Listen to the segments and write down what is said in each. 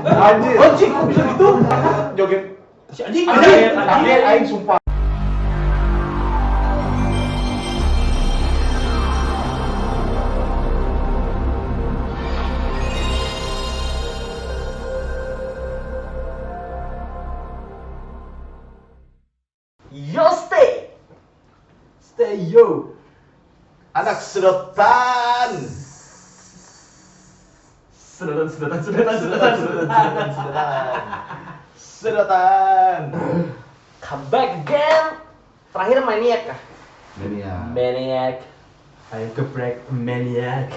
Anjing, kok bisa gitu? Joget si anjing, aing sumpah. Yo stay yo. Anak sedotan. Sedotan. Come back again. Terakhir Maniac kah? Maniac. Ayo geprek maniac.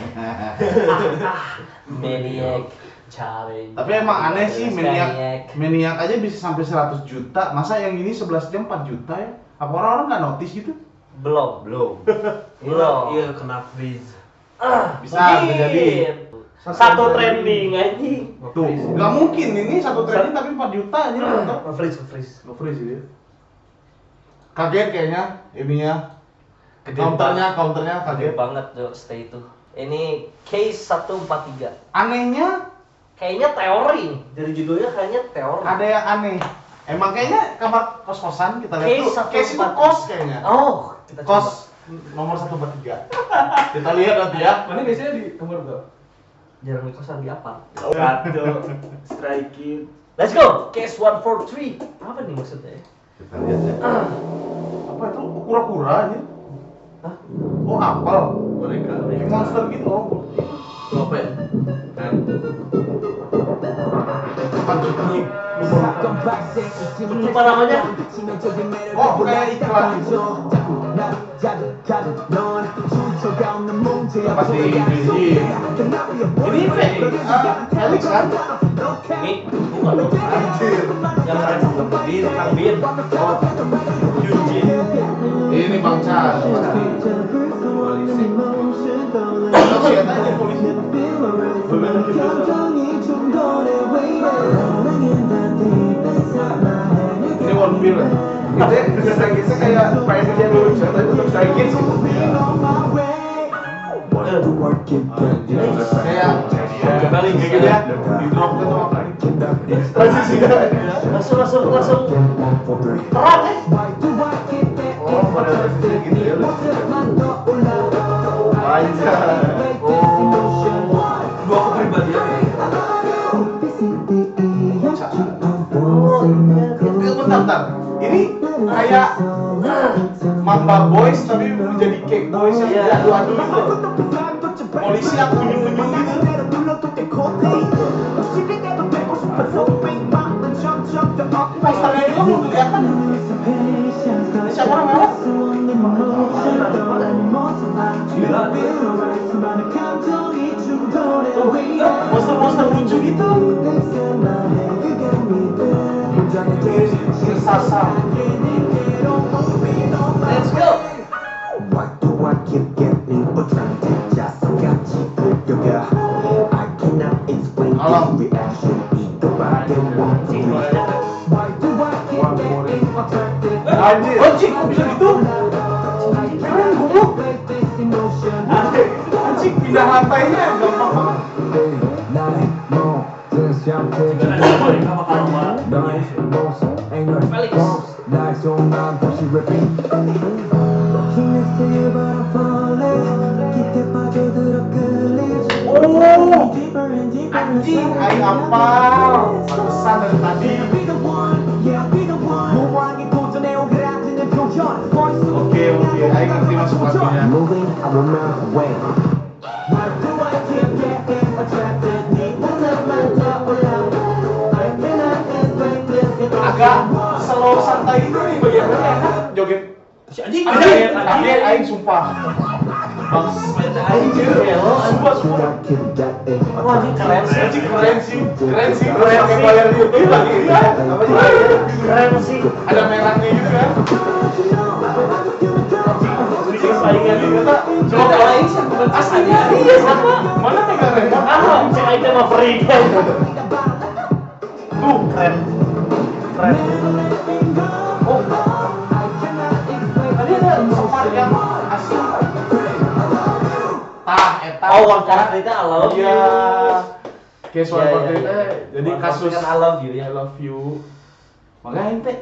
Maniac challenge. Tapi emang aneh sih Maniac aja bisa sampai 100 juta. Masa yang ini 11 jam 4 juta ya? Apa orang-orang nggak notice gitu? Belum. Iya kena freeze. Bisa Mungkin. jadi. Satu trending aja. Tuh, nggak mungkin ini satu trending tapi 4 juta aja nonton. Freeze. Nge-freeze gitu. Kaget kayaknya ininya. Gede Counternya Gede kaget. banget tuh stay itu. Ini case 143. Anehnya Kayaknya teori. Dari judulnya kayaknya teori. ada yang aneh. Emang kayaknya kamar kos-kosan kita lihat Case tuh. Case itu 143. kos kayaknya. Oh, kita coba. Kos nomor 143. Kita lihat nanti ya. Mana biasanya di nomor berapa? Jarang di kosan di apa? Kado, strike it. Let's go. Case 143. Apa nih maksudnya? Kita lihat ya. Apa itu? Kura-kura aja. Hah? Oh, apel. Mereka. Kayak monster gitu loh. Apa ya? Panjutnya. Apa namanya? Oh, kayak iklan gitu. Pasti biji. Ini Felix kan? Ini bukan dong. Anjir. Yang keren Kang Bin. Oh, Yunjin. Ini Bang Chan. Pasti. Polisi. Kita lihat aja polisi. Ini One Pill ya? Kita sakitnya kayak Spider yang lucu, tapi tetap sakit sih. Kayak Balik gitu ya, di drop gitu apa? Transisi kan? Langsung terang ya. Oh, pada transisi gitu ya. Anjay. Dua kepribadian. Bentar. Ini kayak Mamba Boys tapi menjadi Cake Boys yang diadu-adu gitu. Polisi yang kunjung-kunjung gitu. Posternya juga belum kelihatan. Ini siapa orang lewat? Poster-poster lucu gitu. Sasa. Let's go. Why do I keep getting attracted? Just got you, girl. I cannot explain Alam. this reaction. Either body want to be. Why do I keep getting attracted? Anjing, kok bisa gitu? Keren, goblok. Anjing, pindah lantainya gampang banget. Felix. Oh, anjing, aing apal. Pantesan dari tadi. Oke, aing ngerti masuk lagunya. Moving, I will melt away. Agak slow santai gitu nih bagian-bagian kan joget. Si anjing. Kaget aing sumpah. Bang, anjir, sumpah. Wah, anjing keren sih. Anjing keren sih. Pakai bayar YouTube lagi. Iya, apa sih? Keren sih. Ada merahnya gitu kan. Bikin saingan juga tak. Coba lain sih bukan aslinya. Iya sama. Mana pegang remote? Ah, cek aja sama free kan. Tuh, keren. Oh, tadi ada sopar yang asli. Tah, eta. Oh, warna kita alam. Iya. Case Iya, 143 iya, iya. jadi 143 kasus kan I love you ya. I love you. Makanya ente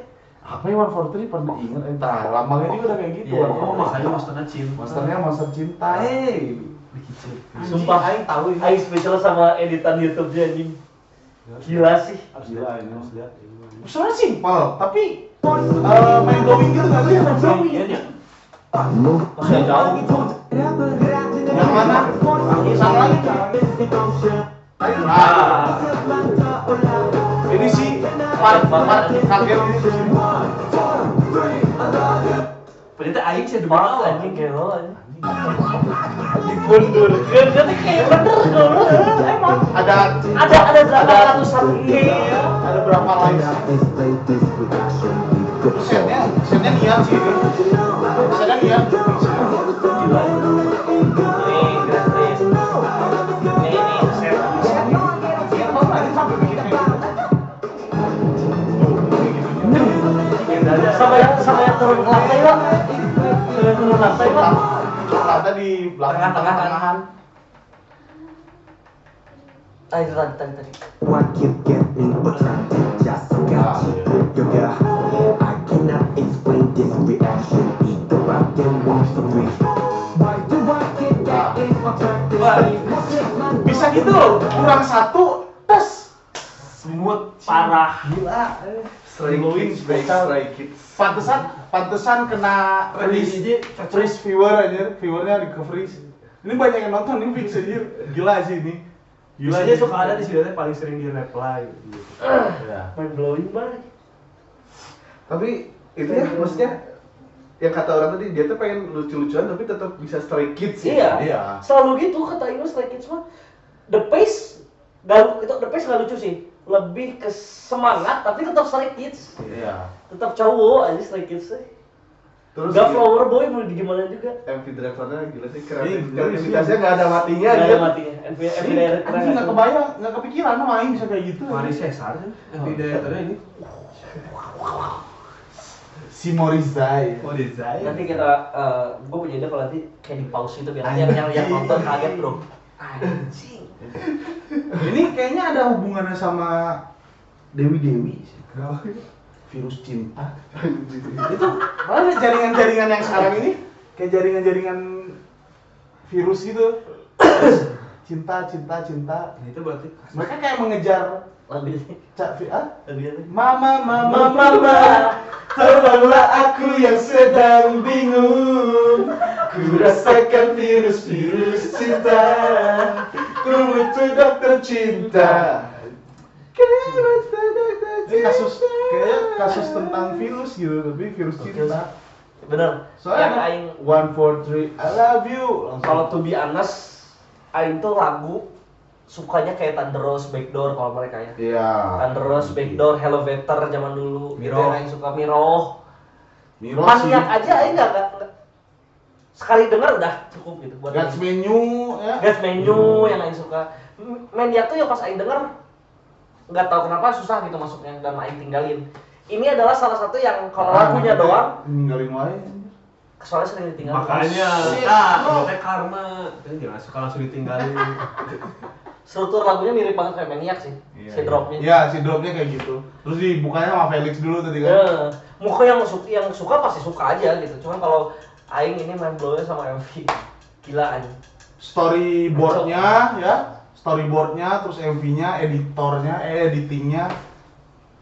apa ya 143 pernah ingat entah lambangnya juga udah kayak gitu. Iya, Oh, makanya masternya cinta. Masternya Monster Cinta. Dikicil. Sumpah, Aing tahu ini. Aing spesial sama editan YouTube-nya anjing. Gila sih. Gila ini. Harus lihat. Sebenarnya simpel, tapi main blowing gitu nggak sih? Main blowing. Iya. Masih jauh. Yang mana? Sama lagi kan? Nah, ini sih part kaget ini di sini. Ternyata aing sih demi Parah anjing kayak lo anjing. Dibundurkan jadi kayak bener kalau emang Ada berapa ratusan ada berapa likes? Setnya niat sih ini. Setnya niat. gila. Ini gratis. Ini set. Sama yang turun ke lantai pak. Turun lantai pak. Ada di belakang Tengah-tengahan. Ah itu tadi. Why keep getting attracted? Just got yoga. I cannot explain this reaction. Either out there wants to breathe. Why do I keep getting attracted? bisa gitu loh, kurang satu, tes. Semut parah. Gila. Stray Kids, Stray Kids. Pantesan kena freeze viewer aja, viewernya di ke freeze. Ini banyak yang nonton ini fix aja. Gila sih ini. Gila Biasanya sih. suka ada di sini paling sering di reply gitu. Ya. Main blowing banget. Tapi itu ya maksudnya yang kata orang tadi dia tuh pengen lucu-lucuan tapi tetap bisa Stray Kids ya. Iya. Iya. Selalu gitu kata Ino Stray Kids mah. The pace nggak lucu sih. Lebih ke semangat tapi tetap Stray Kids. Iya. Tetap cowok aja Stray Kids sih. Terus Gak si flower boy mau gimana juga. MV drivernya gila sih Iya, kreativitasnya nggak ada matinya Gak gitu. ada matinya. MV direct Anjing nggak kebayang, nggak kepikiran sama Aing bisa kayak gitu. Mari Cesar kan? Editornya ini. Si Morizai. Oh, desain. Nanti kita, gue punya ide kalau nanti kayak di pause itu biar nanti yang nonton kaget bro. Anjing. Ini kayaknya ada hubungannya sama Dewi sih. Virus cinta. Itu malah jaringan-jaringan yang sekarang ini kayak jaringan-jaringan virus gitu. Cinta. Itu berarti Mereka kayak mengejar Lagu ini. Lagu ini. Mama, tolonglah aku yang sedang bingung. Ku rasakan virus cinta. Ku butuh dokter cinta. Ini kasus tentang virus gitu, tapi virus cinta. Bener. Soalnya Yang aing 1, 4, 3, I love you. kalau to be honest, aing tuh lagu sukanya kayak Thunder Rose, Backdoor kalau mereka ya. Iya. Thunder Rose, Backdoor, Elevator zaman dulu. Miroh. Itu yang aing suka Miroh. Miro sih. Maniak aja aing enggak sekali dengar udah cukup gitu buat God's aing. Menu ya. Gas Menu yang aing suka. Maniak tuh yang pas aing denger nggak tahu kenapa susah gitu masuknya dan aing tinggalin. Ini adalah salah satu yang kalau lagunya doang ninggalin wae. soalnya sering ditinggalin. makanya Shit, kita karma. Jadi jangan suka langsung ditinggalin. Struktur lagunya mirip banget kayak Maniac sih. Si dropnya. Iya, si dropnya kayak gitu. Terus dibukanya sama Felix dulu tadi kan. Ya, muka yang suka pasti suka aja gitu. Cuman kalau aing ini main blownya sama MV gila anjing. Storyboardnya, terus MV-nya, editingnya,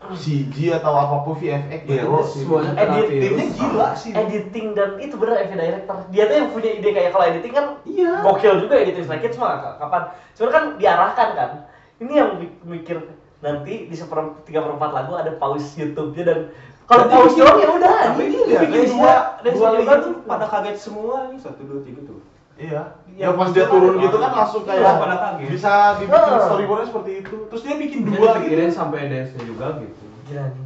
CG atau apapun VFX Iya, gitu sih. semuanya Editingnya gila sih. Editing dan itu bener MV director. Dia tuh yang punya ide kayak kalau editing kan Iya. gokil juga editing Stray Kids mah kapan. Sebenarnya kan diarahkan kan. Ini yang mikir nanti di 3/4 lagu ada pause YouTube-nya dan kalau pause doang ya udah Tapi ini ini bikin lihat dua dan dua juga liga tuh tuh pada kaget semua nih 1, 2, 3 tuh. Iya. Yang Ya pas dia turun gitu kan langsung Iya, kayak pada kaget. bisa dibikin Oh. storyboardnya seperti itu. Terus dia bikin Dia dua dipikirin gitu. sampai dance-nya juga gitu. gila nih.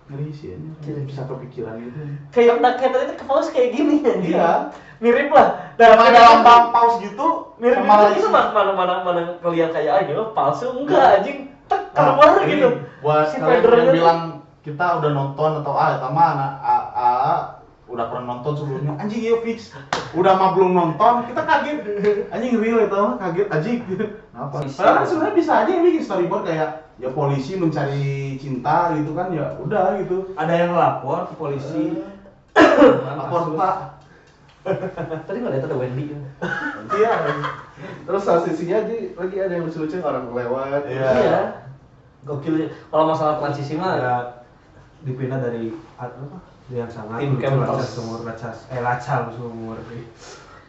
Ngeri sih ini. Bisa kepikiran gitu. Kayak tadi tuh ke pause kayak gini anjing. Iya. Mirip lah. Sama ada lambang pause gitu mirip sama lagi itu mana kelihatan kayak aja palsu enggak anjing tek keluar ini gitu buat si kalian Federer yang bilang kita udah nonton atau sama anak udah udah pernah nonton sebelumnya, anjing iya fix. Udah mah belum nonton, kita kaget. Anjing real itu mah kaget anjing. Kenapa? Padahal kan sebenarnya bisa aja yang bikin storyboard kayak ya polisi mencari cinta gitu kan ya udah gitu. Ada yang lapor ke polisi. Lapor Pak. Tadi nggak lihat ada Wendy. Iya. Terus salah sisinya lagi ada yang lucu-lucu orang lewat. Iya. Iya. Gokil. Kalau masalah transisi mah Ya dipindah dari apa? Yang sangat Tim lucu, campers. lacal sumur.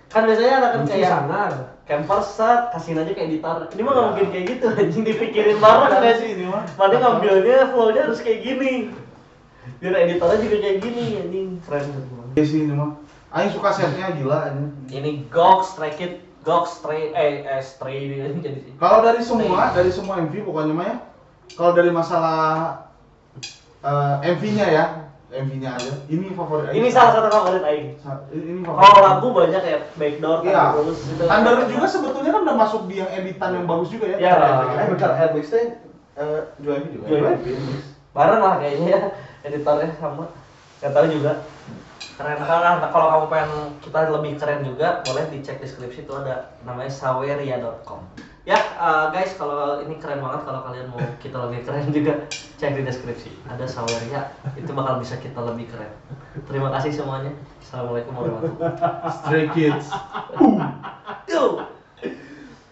kan biasanya ada kan Lucu kayak sangar. camper set, kasihin aja kayak editor. Ini mah nggak mungkin kayak gitu, anjing dipikirin bareng Ada nggak sih sih? ini mah. Mana ngambilnya flow-nya harus kayak gini. Biar editornya juga kayak gini, anjing keren. Iya sih ini mah. Aing suka setnya gila anjing. Ini Gox, Stray ini jadi sih. Kalau dari semua MV pokoknya mah ya. Kalau dari masalah MV-nya ya, MV-nya aja. Ini favorit Aing. Ini salah satu favorit Aing. Ini Kalau favorit. lagu banyak kayak Backdoor, Iya. Terus itu. Thunder juga sebetulnya kan udah masuk di yang editan yang bagus juga ya. Ya. Bentar, Airmix teh jual juga. Jual bareng lah kayaknya ya, editornya sama. Gak tahu juga. Keren banget. Kalau kamu pengen kita lebih keren juga, boleh dicek deskripsi itu ada namanya saweria.com. Ya guys, kalau ini keren banget, kalau kalian mau kita lebih keren juga cek di deskripsi. Ada Saweria, itu bakal bisa kita lebih keren. Terima kasih semuanya. Assalamualaikum warahmatullahi wabarakatuh. Stray Kids. Yo,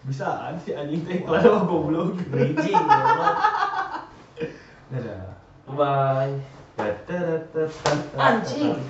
Bisa sih anjing teh iklan sama goblok. bridging. Ya. Dadah. Bye. Dadah. Anjing.